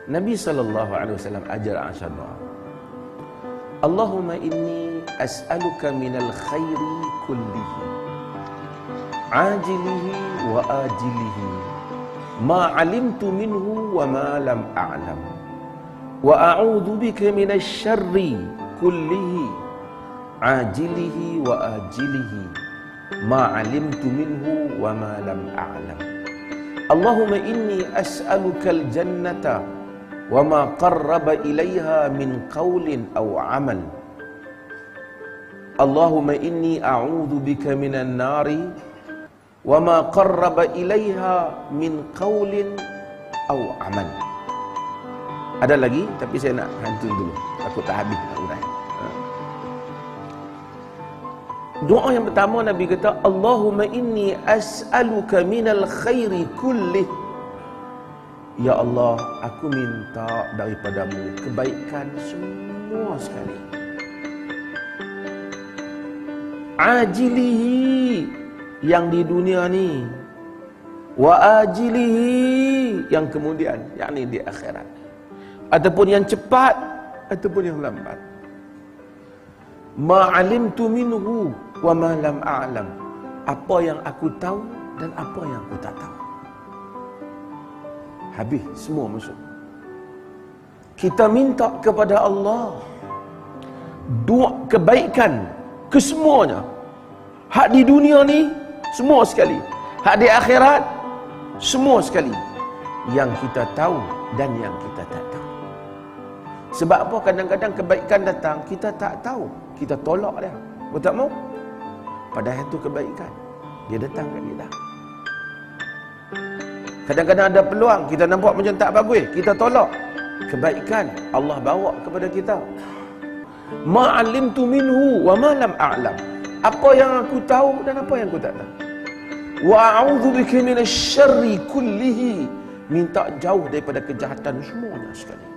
Nabi SAW ajar Aisyah doa. Allahumma inni as'aluka minal khairi kullihi, ajilihi wa ajilihi, ma alimtu minhu wa ma lam a'lam, wa a'udhu bika minasy syarri kullihi, ajilihi wa ajilihi, ma alimtu minhu wa ma lam a'lam. Allahumma inni as'aluka al-jannata wa ma qarraba ilaiha min qawlin aw amal. Allahumma inni a'udhu bika minan nari wa ma qarraba ilaiha min qawlin aw amal. Ada lagi tapi saya nak hantui dulu, takut tak habis nak urai. Doa yang pertama Nabi kata, Allahumma inni as'aluka minal khairi kullih. Ya Allah, aku minta daripadamu kebaikan semua sekali. Ajilihi, yang di dunia ni, wa ajilihi, yang kemudian, yakni di akhirat, ataupun yang cepat ataupun yang lambat. Ma alimtu minhu wa ma lam a'lam, apa yang aku tahu dan apa yang aku tak tahu. Habis semua masuk. Kita minta kepada Allah doa kebaikan kesemuanya. Hak di dunia ni semua sekali, hak di akhirat semua sekali, yang kita tahu dan yang kita tak tahu. Sebab apa? Kadang-kadang kebaikan datang kita tak tahu, kita tolak dia, betul tak mau? Padahal itu kebaikan, dia datang kat kita. Kadang-kadang ada peluang, kita nampak macam tak bagus, kita tolak. Kebaikan Allah bawa kepada kita. Ma'alimtu minhu wa ma lam a'lam, apa yang aku tahu dan apa yang aku tak tahu. Wa a'udzu bika minasy syarri kullihi, minta jauh daripada kejahatan semuanya sekali.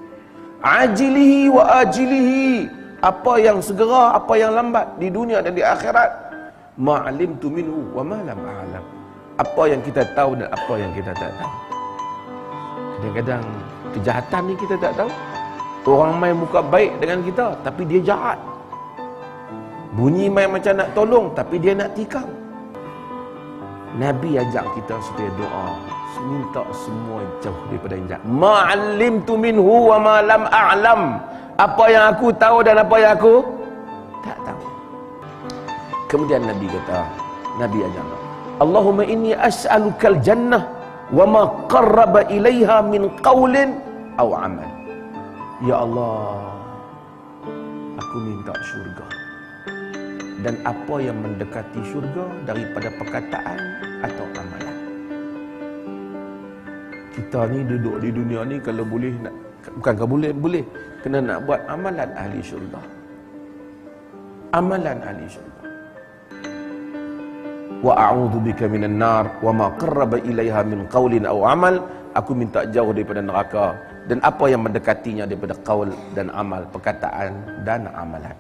Ajilihi wa ajilihi, apa yang segera, apa yang lambat di dunia dan di akhirat. Ma'alimtu minhu wa ma lam a'lam, apa yang kita tahu dan apa yang kita tak tahu. Kadang-kadang kejahatan ni kita tak tahu. Orang main muka baik dengan kita tapi dia jahat. Bunyi main macam nak tolong tapi dia nak tikam. Nabi ajak kita supaya doa, minta semua jauh daripada yang jahat. Ma'alimtu minhu wa ma lam a'lam, apa yang aku tahu dan apa yang aku tak tahu. Kemudian Nabi kata, Nabi ajak, Allahumma inni as'alukal jannah wa ma qarraba ilaiha min qawlin aw amal. Ya Allah, aku minta syurga dan apa yang mendekati syurga daripada perkataan atau amalan. Kita ni duduk di dunia ni, kalau boleh nak, bukan kalau boleh kena nak buat amalan ahli syurga. Amalan ahli syurga. Wa a'udzu bika minan nar wa ma qarraba ilaiha min qaulin aw amal, aku minta jauh daripada neraka dan apa yang mendekatinya daripada qaul dan amal, perkataan dan amalan.